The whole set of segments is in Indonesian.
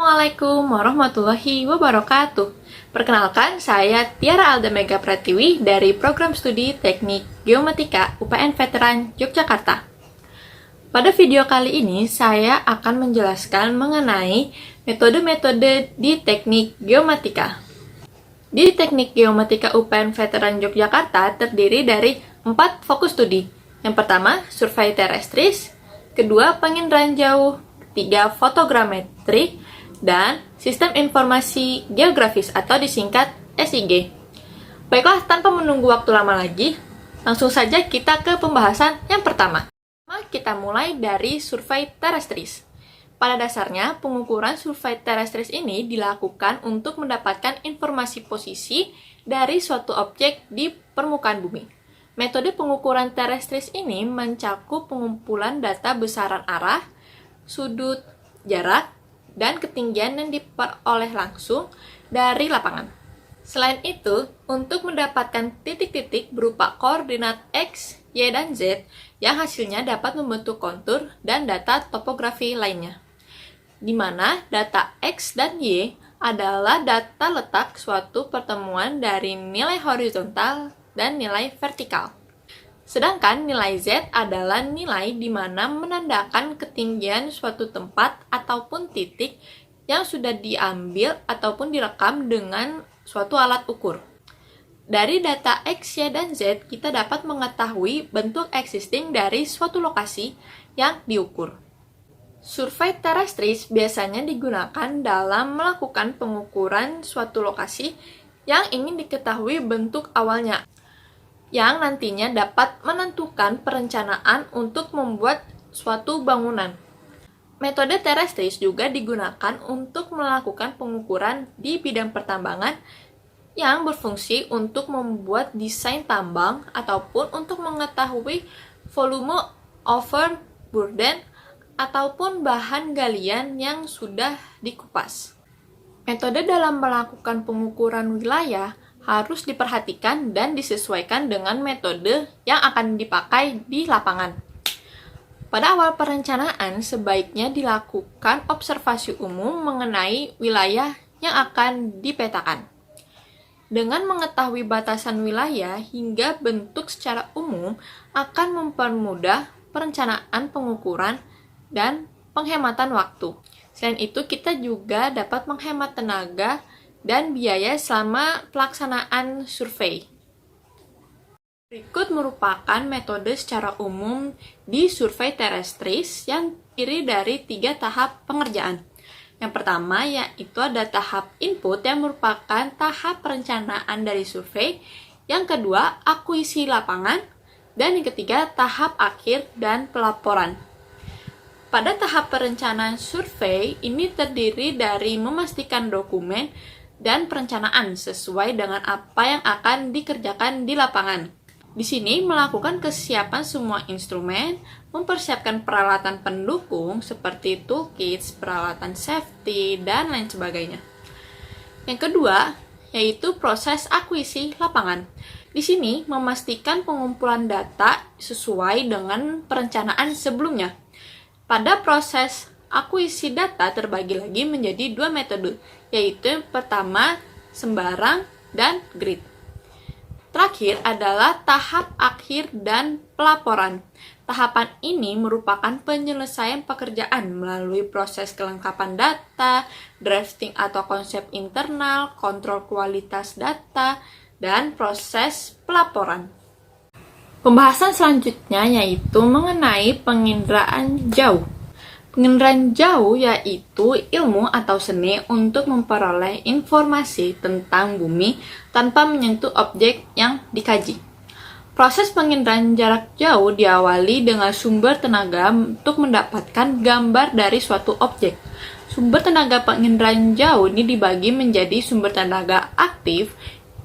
Assalamualaikum warahmatullahi wabarakatuh. Perkenalkan, saya Tiara Alda Mega Pratiwi dari Program Studi Teknik Geomatika UPN Veteran Yogyakarta. Pada video kali ini, saya akan menjelaskan mengenai metode-metode di Teknik Geomatika. Di Teknik Geomatika UPN Veteran Yogyakarta terdiri dari 4 fokus studi. Yang pertama, survei terestris, kedua, penginderaan jauh, ketiga, fotogrametri, dan sistem informasi geografis atau disingkat SIG. Baiklah, tanpa menunggu waktu lama lagi, langsung saja kita ke pembahasan yang pertama. Kita mulai dari survei terestris. Pada dasarnya, pengukuran survei terestris ini dilakukan untuk mendapatkan informasi posisi dari suatu objek di permukaan bumi. Metode pengukuran terestris ini mencakup pengumpulan data besaran arah, sudut, jarak, dan ketinggian yang diperoleh langsung dari lapangan. Selain itu, untuk mendapatkan titik-titik berupa koordinat X, Y, dan Z yang hasilnya dapat membentuk kontur dan data topografi lainnya, di mana data X dan Y adalah data letak suatu pertemuan dari nilai horizontal dan nilai vertikal. Sedangkan nilai Z adalah nilai di mana menandakan ketinggian suatu tempat ataupun titik yang sudah diambil ataupun direkam dengan suatu alat ukur. Dari data X, Y, dan Z, kita dapat mengetahui bentuk existing dari suatu lokasi yang diukur. Survei terestris biasanya digunakan dalam melakukan pengukuran suatu lokasi yang ingin diketahui bentuk awalnya, yang nantinya dapat menentukan perencanaan untuk membuat suatu bangunan. Metode terestris juga digunakan untuk melakukan pengukuran di bidang pertambangan yang berfungsi untuk membuat desain tambang ataupun untuk mengetahui volume overburden ataupun bahan galian yang sudah dikupas. Metode dalam melakukan pengukuran wilayah harus diperhatikan dan disesuaikan dengan metode yang akan dipakai di lapangan. Pada awal perencanaan, sebaiknya dilakukan observasi umum mengenai wilayah yang akan dipetakan. Dengan mengetahui batasan wilayah hingga bentuk secara umum akan mempermudah perencanaan pengukuran dan penghematan waktu. Selain itu, kita juga dapat menghemat tenaga dan biaya selama pelaksanaan survei. Berikut merupakan metode secara umum di survei terestris yang terdiri dari 3 tahap pengerjaan. Yang pertama yaitu ada tahap input yang merupakan tahap perencanaan dari survei. Yang kedua, akuisisi lapangan. Dan yang ketiga, tahap akhir dan pelaporan. Pada tahap perencanaan survei, ini terdiri dari memastikan dokumen dan perencanaan sesuai dengan apa yang akan dikerjakan di lapangan. Di sini melakukan kesiapan semua instrumen, mempersiapkan peralatan pendukung seperti toolkits, peralatan safety, dan lain sebagainya. Yang kedua, yaitu proses akuisisi lapangan. Di sini memastikan pengumpulan data sesuai dengan perencanaan sebelumnya. Pada proses akuisisi data terbagi lagi menjadi 2 metode, yaitu pertama sembarang dan grid. Terakhir adalah tahap akhir dan pelaporan. Tahapan ini merupakan penyelesaian pekerjaan melalui proses kelengkapan data, drafting atau konsep internal, kontrol kualitas data, dan proses pelaporan. Pembahasan selanjutnya yaitu mengenai penginderaan jauh. Penginderaan jauh yaitu ilmu atau seni untuk memperoleh informasi tentang bumi tanpa menyentuh objek yang dikaji. Proses penginderaan jarak jauh diawali dengan sumber tenaga untuk mendapatkan gambar dari suatu objek. Sumber tenaga penginderaan jauh ini dibagi menjadi sumber tenaga aktif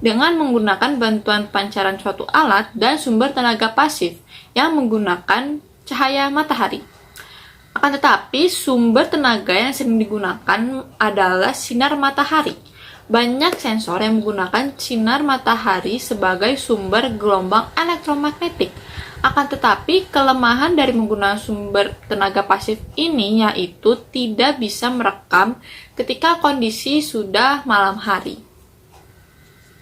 dengan menggunakan bantuan pancaran suatu alat dan sumber tenaga pasif yang menggunakan cahaya matahari. Akan tetapi, sumber tenaga yang sering digunakan adalah sinar matahari. banyak sensor yang menggunakan sinar matahari sebagai sumber gelombang elektromagnetik. Akan tetapi, kelemahan dari menggunakan sumber tenaga pasif ini yaitu tidak bisa merekam ketika kondisi sudah malam hari.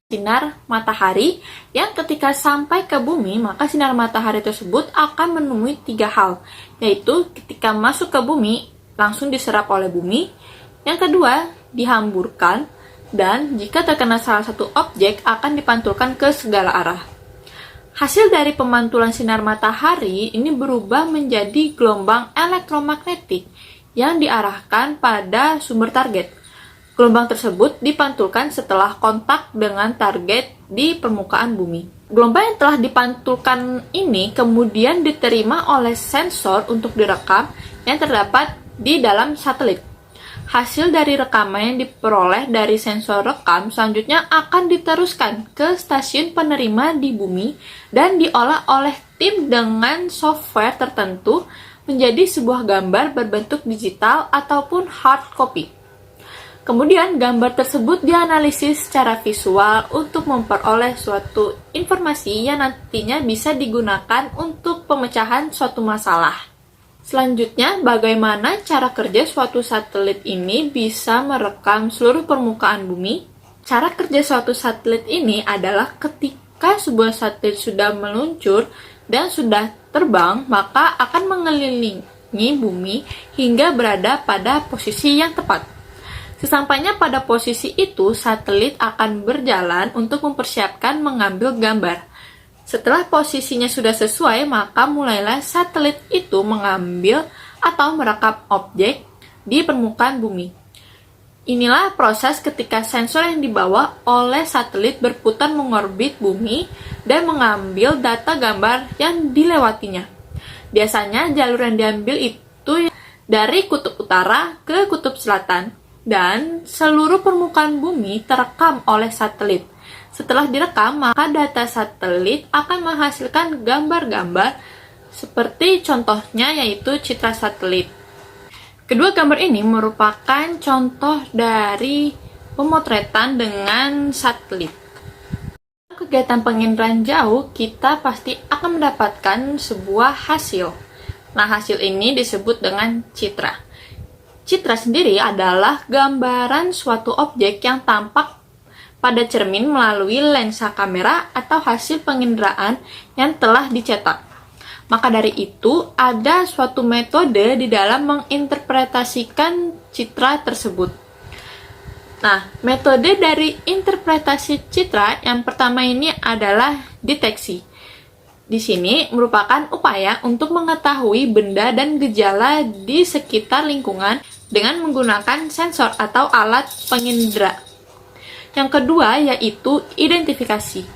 Sinar matahari yang ketika sampai ke bumi, maka sinar matahari tersebut akan menemui 3 hal, yaitu ketika masuk ke bumi, langsung diserap oleh bumi, yang kedua, dihamburkan, dan jika terkena salah satu objek akan dipantulkan ke segala arah. Hasil dari pemantulan sinar matahari ini berubah menjadi gelombang elektromagnetik yang diarahkan pada sumber target. Gelombang tersebut dipantulkan setelah kontak dengan target di permukaan bumi. Gelombang yang telah dipantulkan ini kemudian diterima oleh sensor untuk direkam yang terdapat di dalam satelit. Hasil dari rekaman yang diperoleh dari sensor rekam selanjutnya akan diteruskan ke stasiun penerima di bumi dan diolah oleh tim dengan software tertentu menjadi sebuah gambar berbentuk digital ataupun hard copy. Kemudian gambar tersebut dianalisis secara visual untuk memperoleh suatu informasi yang nantinya bisa digunakan untuk pemecahan suatu masalah. Selanjutnya, bagaimana cara kerja suatu satelit ini bisa merekam seluruh permukaan bumi? Cara kerja suatu satelit ini adalah ketika sebuah satelit sudah meluncur dan sudah terbang, maka akan mengelilingi bumi hingga berada pada posisi yang tepat. Sesampainya pada posisi itu, satelit akan berjalan untuk mempersiapkan mengambil gambar. Setelah posisinya sudah sesuai, maka mulailah satelit itu mengambil atau merekam objek di permukaan bumi. Inilah proses ketika sensor yang dibawa oleh satelit berputar mengorbit bumi dan mengambil data gambar yang dilewatinya. Biasanya jalur yang diambil itu dari kutub utara ke kutub selatan, dan seluruh permukaan bumi terekam oleh satelit. Setelah direkam, maka data satelit akan menghasilkan gambar-gambar seperti contohnya yaitu citra satelit. Kedua gambar ini merupakan contoh dari pemotretan dengan satelit. Kegiatan penginderaan jauh, kita pasti akan mendapatkan sebuah hasil. Nah, hasil ini disebut dengan citra. Citra sendiri adalah gambaran suatu objek yang tampak pada cermin melalui lensa kamera atau hasil penginderaan yang telah dicetak. Maka dari itu, ada suatu metode di dalam menginterpretasikan citra tersebut. Nah, metode dari interpretasi citra yang pertama ini adalah deteksi. Di sini merupakan upaya untuk mengetahui benda dan gejala di sekitar lingkungan dengan menggunakan sensor atau alat pengindera. Yang kedua yaitu identifikasi.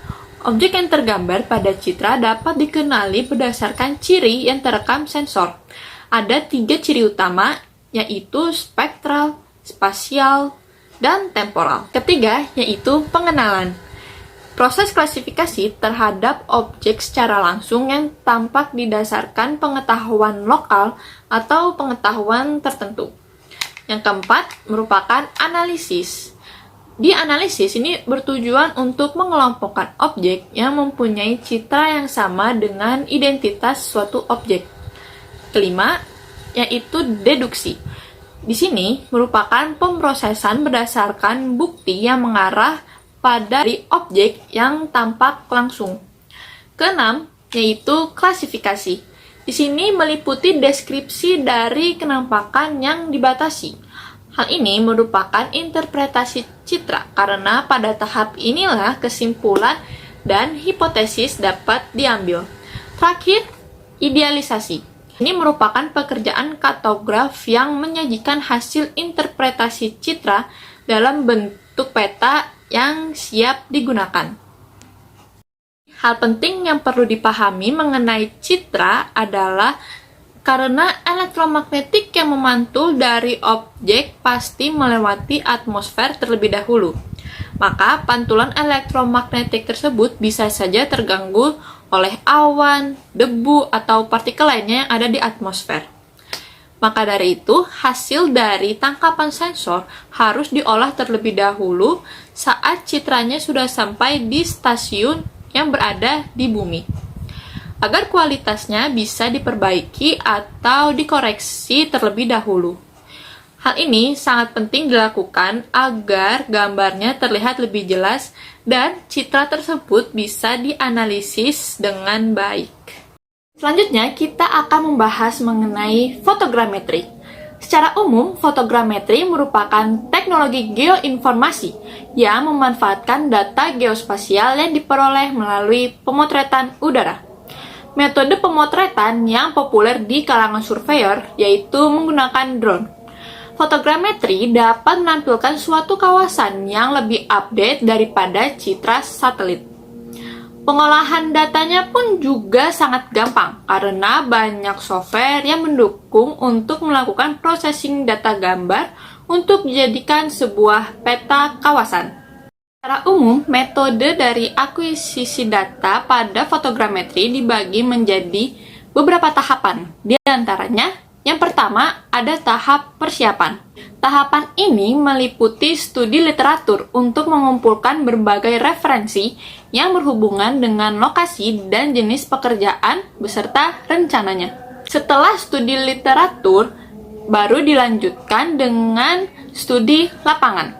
Objek yang tergambar pada citra dapat dikenali berdasarkan ciri yang terekam sensor. Ada 3 ciri utama, yaitu spektral, spasial, dan temporal. Ketiga yaitu pengenalan. Proses klasifikasi terhadap objek secara langsung yang tampak didasarkan pengetahuan lokal atau pengetahuan tertentu. Yang keempat merupakan analisis. Di analisis ini bertujuan untuk mengelompokkan objek yang mempunyai citra yang sama dengan identitas suatu objek. Kelima, yaitu deduksi. Di sini merupakan pemrosesan berdasarkan bukti yang mengarah pada objek yang tampak langsung. Keenam, yaitu klasifikasi. Di sini meliputi deskripsi dari kenampakan yang dibatasi. Hal ini merupakan interpretasi citra karena pada tahap inilah kesimpulan dan hipotesis dapat diambil. Terakhir, idealisasi. Ini merupakan pekerjaan kartograf yang menyajikan hasil interpretasi citra dalam bentuk peta yang siap digunakan. Hal penting yang perlu dipahami mengenai citra adalah karena elektromagnetik yang memantul dari objek pasti melewati atmosfer terlebih dahulu. Maka pantulan elektromagnetik tersebut bisa saja terganggu oleh awan, debu, atau partikel lainnya yang ada di atmosfer. Maka dari itu, hasil dari tangkapan sensor harus diolah terlebih dahulu saat citranya sudah sampai di stasiun yang berada di bumi, agar kualitasnya bisa diperbaiki atau dikoreksi terlebih dahulu. Hal ini sangat penting dilakukan agar gambarnya terlihat lebih jelas dan citra tersebut bisa dianalisis dengan baik. Selanjutnya, kita akan membahas mengenai fotogrametri. Secara umum, fotogrametri merupakan teknologi geoinformasi yang memanfaatkan data geospasial yang diperoleh melalui pemotretan udara. Metode pemotretan yang populer di kalangan surveyor yaitu menggunakan drone. Fotogrametri dapat menampilkan suatu kawasan yang lebih update daripada citra satelit. Pengolahan datanya pun juga sangat gampang karena banyak software yang mendukung untuk melakukan processing data gambar untuk dijadikan sebuah peta kawasan. Secara umum, metode dari akuisisi data pada fotogrametri dibagi menjadi beberapa tahapan. Di antaranya, yang pertama ada tahap persiapan. Tahapan ini meliputi studi literatur untuk mengumpulkan berbagai referensi yang berhubungan dengan lokasi dan jenis pekerjaan beserta rencananya. Setelah studi literatur, baru dilanjutkan dengan studi lapangan.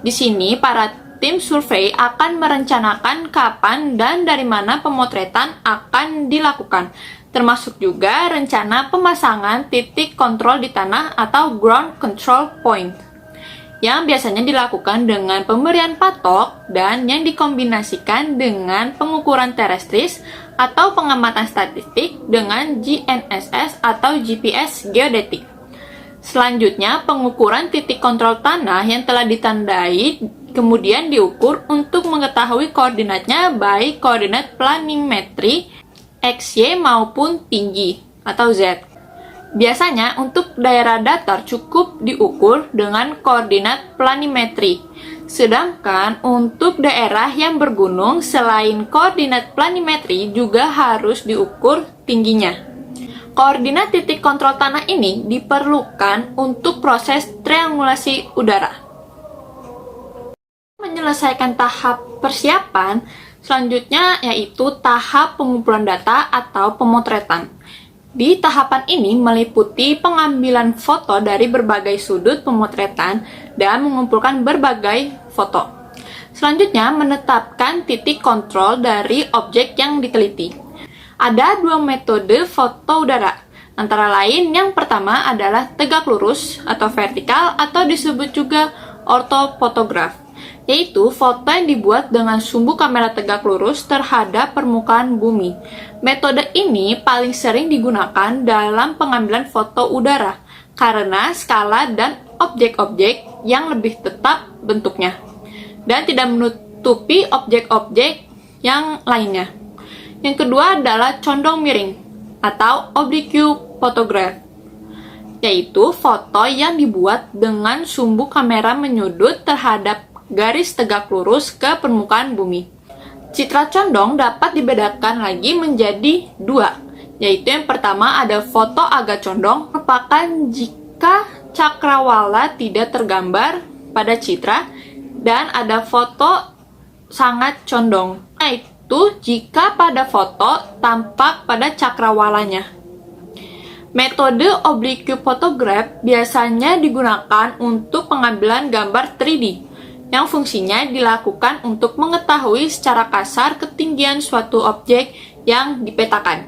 Di sini, para tim survei akan merencanakan kapan dan dari mana pemotretan akan dilakukan, termasuk juga rencana pemasangan titik kontrol di tanah atau ground control point, yang biasanya dilakukan dengan pemberian patok dan yang dikombinasikan dengan pengukuran terestris atau pengamatan statistik dengan GNSS atau GPS geodetik. Selanjutnya, pengukuran titik kontrol tanah yang telah ditandai kemudian diukur untuk mengetahui koordinatnya, baik koordinat planimetri XY maupun tinggi atau Z. Biasanya untuk daerah datar cukup diukur dengan koordinat planimetri. Sedangkan untuk daerah yang bergunung selain koordinat planimetri juga harus diukur tingginya. Koordinat titik kontrol tanah ini diperlukan untuk proses triangulasi udara. Menyelesaikan tahap persiapan, selanjutnya yaitu tahap pengumpulan data atau pemotretan. Di tahapan ini meliputi pengambilan foto dari berbagai sudut pemotretan dan mengumpulkan berbagai foto. Selanjutnya, menetapkan titik kontrol dari objek yang diteliti. Ada dua metode foto udara, antara lain yang pertama adalah tegak lurus atau vertikal atau disebut juga ortofotograf, yaitu foto yang dibuat dengan sumbu kamera tegak lurus terhadap permukaan bumi. Metode ini paling sering digunakan dalam pengambilan foto udara karena skala dan objek-objek yang lebih tetap bentuknya dan tidak menutupi objek-objek yang lainnya. Yang kedua adalah condong miring atau oblique photograph, yaitu foto yang dibuat dengan sumbu kamera menyudut terhadap garis tegak lurus ke permukaan bumi. Citra condong dapat dibedakan lagi menjadi dua, yaitu yang pertama ada foto agak condong, merupakan jika cakrawala tidak tergambar pada citra, dan ada foto sangat condong, yaitu jika pada foto tampak pada cakrawalanya. Metode oblique photograph biasanya digunakan untuk pengambilan gambar 3D, yang fungsinya dilakukan untuk mengetahui secara kasar ketinggian suatu objek yang dipetakan.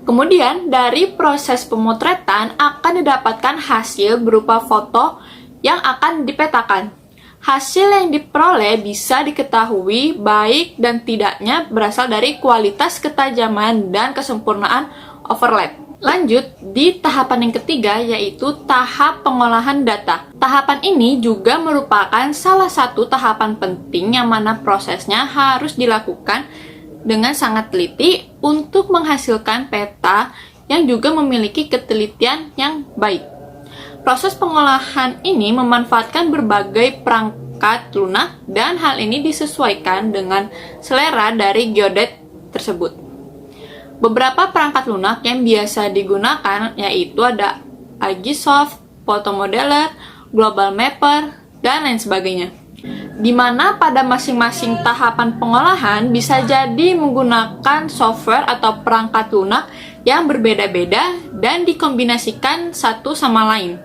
Kemudian, dari proses pemotretan akan didapatkan hasil berupa foto yang akan dipetakan. Hasil yang diperoleh bisa diketahui baik dan tidaknya berasal dari kualitas ketajaman dan kesempurnaan overlap. Lanjut, di tahapan yang ketiga yaitu tahap pengolahan data. Tahapan ini juga merupakan salah satu tahapan penting yang mana prosesnya harus dilakukan dengan sangat teliti untuk menghasilkan peta yang juga memiliki ketelitian yang baik. Proses pengolahan ini memanfaatkan berbagai perangkat lunak dan hal ini disesuaikan dengan selera dari geodet tersebut. Beberapa perangkat lunak yang biasa digunakan yaitu ada Agisoft, Photomodeler, Global Mapper, dan lain sebagainya. Di mana pada masing-masing tahapan pengolahan bisa jadi menggunakan software atau perangkat lunak yang berbeda-beda dan dikombinasikan satu sama lain.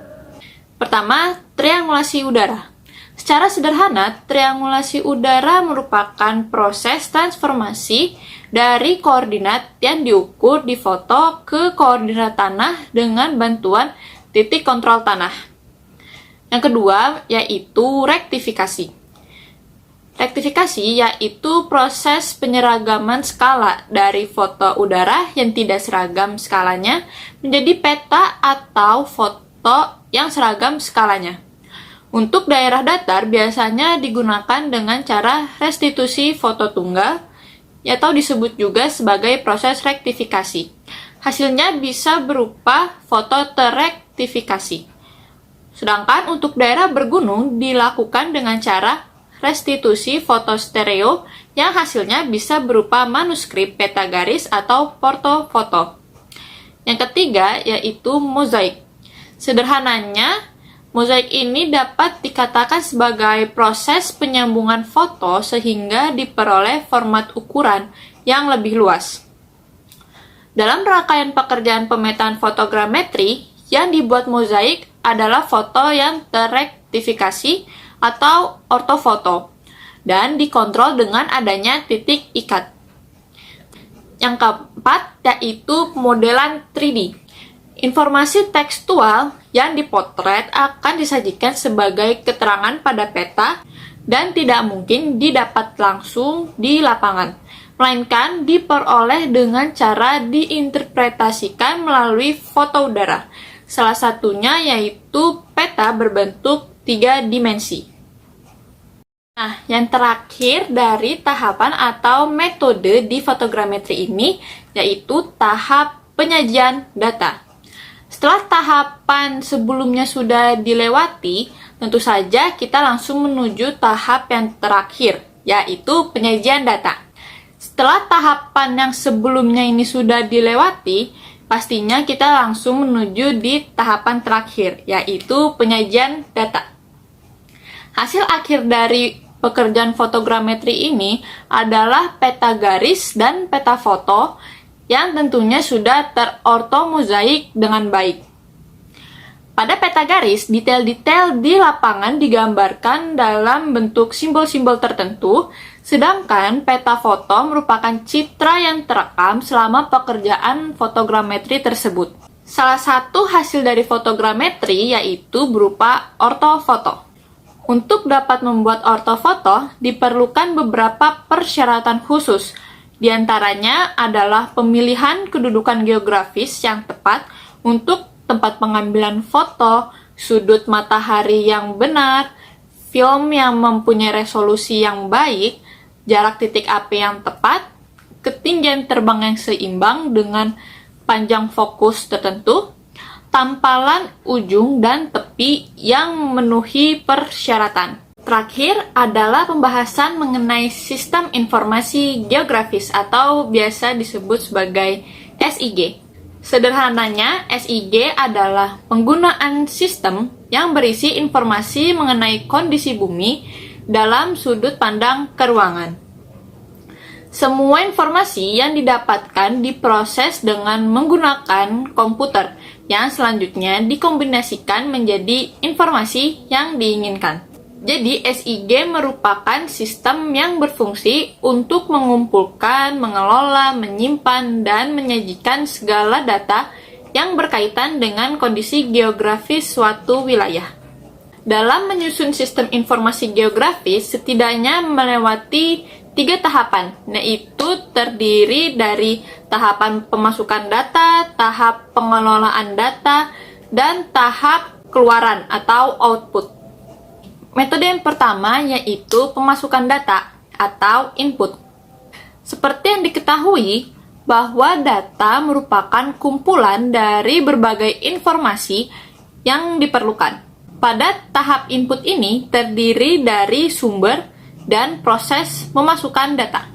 Pertama, triangulasi udara. Secara sederhana, triangulasi udara merupakan proses transformasi dari koordinat yang diukur di foto ke koordinat tanah dengan bantuan titik kontrol tanah. Yang kedua, yaitu rektifikasi. Rektifikasi yaitu proses penyeragaman skala dari foto udara yang tidak seragam skalanya menjadi peta atau foto yang seragam skalanya. Untuk daerah datar biasanya digunakan dengan cara restitusi foto tunggal atau disebut juga sebagai proses rektifikasi. Hasilnya bisa berupa foto terrektifikasi. Sedangkan untuk daerah bergunung dilakukan dengan cara restitusi foto stereo yang hasilnya bisa berupa manuskrip peta garis atau portofoto. Yang ketiga yaitu mozaik. Sederhananya, mozaik ini dapat dikatakan sebagai proses penyambungan foto sehingga diperoleh format ukuran yang lebih luas. Dalam rangkaian pekerjaan pemetaan fotogrametri, yang dibuat mozaik adalah foto yang terrektifikasi atau ortofoto dan dikontrol dengan adanya titik ikat. Yang keempat yaitu pemodelan 3D. Informasi tekstual yang dipotret akan disajikan sebagai keterangan pada peta dan tidak mungkin didapat langsung di lapangan, melainkan diperoleh dengan cara diinterpretasikan melalui foto udara. Salah satunya yaitu peta berbentuk 3 dimensi. Nah, yang terakhir dari tahapan atau metode di fotogrametri ini yaitu tahap penyajian data. Setelah tahapan sebelumnya sudah dilewati, tentu saja kita langsung menuju tahap yang terakhir, yaitu penyajian data. Setelah tahapan yang sebelumnya ini sudah dilewati, pastinya kita langsung menuju di tahapan terakhir, yaitu penyajian data. Hasil akhir dari pekerjaan fotogrametri ini adalah peta garis dan peta foto yang tentunya sudah terortomozaik dengan baik. Pada peta garis, detail-detail di lapangan digambarkan dalam bentuk simbol-simbol tertentu, sedangkan peta foto merupakan citra yang terekam selama pekerjaan fotogrametri tersebut. Salah satu hasil dari fotogrametri yaitu berupa ortofoto. Untuk dapat membuat ortofoto, diperlukan beberapa persyaratan khusus. Di antaranya adalah pemilihan kedudukan geografis yang tepat untuk tempat pengambilan foto, sudut matahari yang benar, film yang mempunyai resolusi yang baik, jarak titik api yang tepat, ketinggian terbang yang seimbang dengan panjang fokus tertentu, tampalan ujung dan tepi yang memenuhi persyaratan. Terakhir adalah pembahasan mengenai sistem informasi geografis atau biasa disebut sebagai SIG. Sederhananya, SIG adalah penggunaan sistem yang berisi informasi mengenai kondisi bumi dalam sudut pandang keruangan. Semua informasi yang didapatkan diproses dengan menggunakan komputer yang selanjutnya dikombinasikan menjadi informasi yang diinginkan. Jadi, SIG merupakan sistem yang berfungsi untuk mengumpulkan, mengelola, menyimpan, dan menyajikan segala data yang berkaitan dengan kondisi geografis suatu wilayah. Dalam menyusun sistem informasi geografis, setidaknya melewati 3 tahapan, yaitu terdiri dari tahapan pemasukan data, tahap pengelolaan data, dan tahap keluaran atau output. Metode yang pertama yaitu pemasukan data atau input. Seperti yang diketahui bahwa data merupakan kumpulan dari berbagai informasi yang diperlukan. Pada tahap input ini terdiri dari sumber dan proses memasukkan data.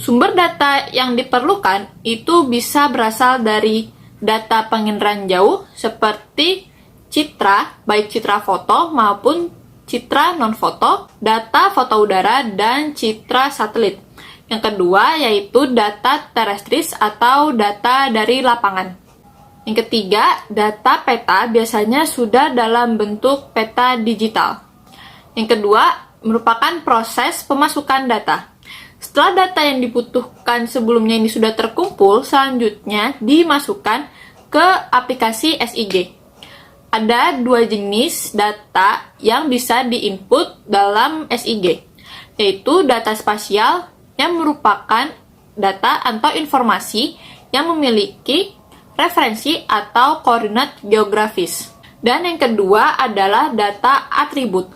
Sumber data yang diperlukan itu bisa berasal dari data penginderaan jauh seperti citra, baik citra foto maupun citra non-foto, data foto udara, dan citra satelit. Yang kedua yaitu data terestris atau data dari lapangan. Yang ketiga, data peta biasanya sudah dalam bentuk peta digital. Yang kedua, merupakan proses pemasukan data. Setelah data yang dibutuhkan sebelumnya ini sudah terkumpul, selanjutnya dimasukkan ke aplikasi SIG. Ada dua jenis data yang bisa diinput dalam SIG, yaitu data spasial yang merupakan data atau informasi yang memiliki referensi atau koordinat geografis. Dan yang kedua adalah data atribut,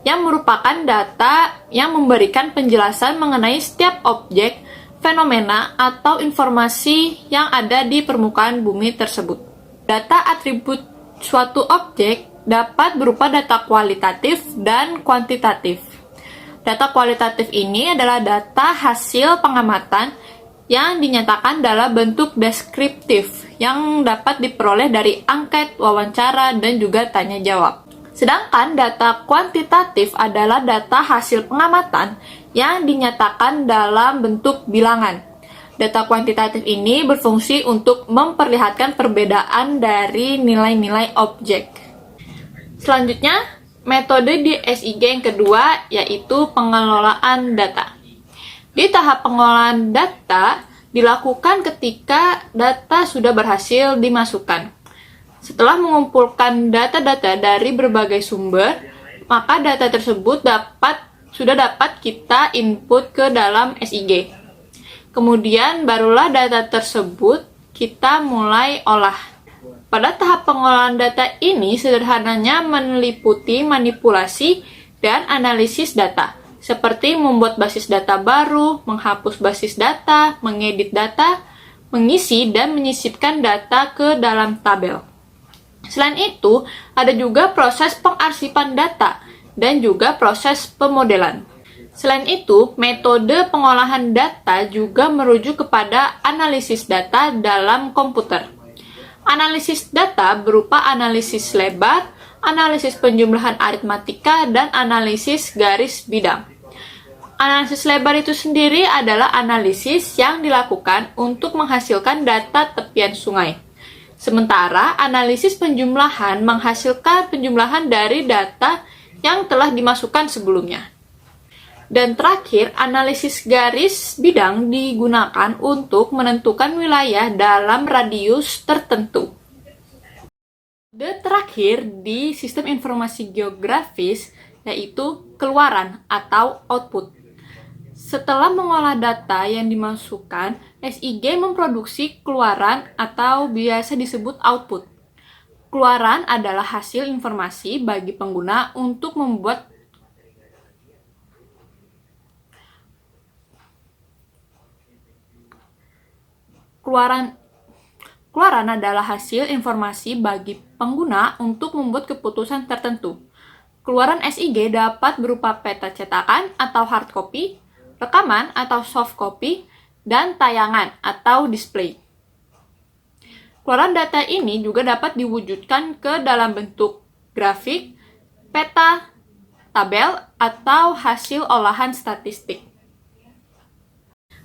yang merupakan data yang memberikan penjelasan mengenai setiap objek, fenomena, atau informasi yang ada di permukaan bumi tersebut. Data atribut suatu objek dapat berupa data kualitatif dan kuantitatif. Data kualitatif ini adalah data hasil pengamatan yang dinyatakan dalam bentuk deskriptif yang dapat diperoleh dari angket, wawancara, dan juga tanya jawab. Sedangkan data kuantitatif adalah data hasil pengamatan yang dinyatakan dalam bentuk bilangan. Data kuantitatif ini berfungsi untuk memperlihatkan perbedaan dari nilai-nilai objek. Selanjutnya, metode di SIG yang kedua yaitu pengelolaan data. Di tahap pengolahan data dilakukan ketika data sudah berhasil dimasukkan. Setelah mengumpulkan data-data dari berbagai sumber, maka data tersebut sudah dapat kita input ke dalam SIG. Kemudian barulah data tersebut kita mulai olah. Pada tahap pengolahan data ini sederhananya meliputi manipulasi dan analisis data, seperti membuat basis data baru, menghapus basis data, mengedit data, mengisi dan menyisipkan data ke dalam tabel. Selain itu, ada juga proses pengarsipan data dan juga proses pemodelan. Selain itu, metode pengolahan data juga merujuk kepada analisis data dalam komputer. Analisis data berupa analisis lebar, analisis penjumlahan aritmatika, dan analisis garis bidang. Analisis lebar itu sendiri adalah analisis yang dilakukan untuk menghasilkan data tepian sungai. Sementara analisis penjumlahan menghasilkan penjumlahan dari data yang telah dimasukkan sebelumnya. Dan terakhir, analisis garis bidang digunakan untuk menentukan wilayah dalam radius tertentu. Dan terakhir di sistem informasi geografis yaitu keluaran atau output. Setelah mengolah data yang dimasukkan, SIG memproduksi keluaran atau biasa disebut output. Keluaran adalah hasil informasi bagi pengguna untuk membuat Keluaran adalah hasil informasi bagi pengguna untuk membuat keputusan tertentu. Keluaran SIG dapat berupa peta cetakan atau hard copy, rekaman atau soft copy, dan tayangan atau display. Keluaran data ini juga dapat diwujudkan ke dalam bentuk grafik, peta, tabel, atau hasil olahan statistik.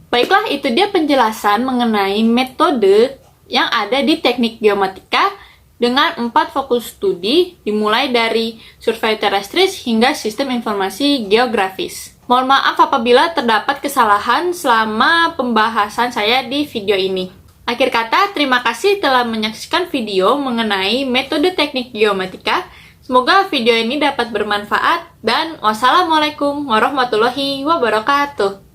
Baiklah, itu dia penjelasan mengenai metode yang ada di teknik geomatika dengan 4 fokus studi, dimulai dari survei terestris hingga sistem informasi geografis. Mohon maaf apabila terdapat kesalahan selama pembahasan saya di video ini. Akhir kata, terima kasih telah menyaksikan video mengenai metode teknik geomatika. Semoga video ini dapat bermanfaat dan wassalamualaikum warahmatullahi wabarakatuh.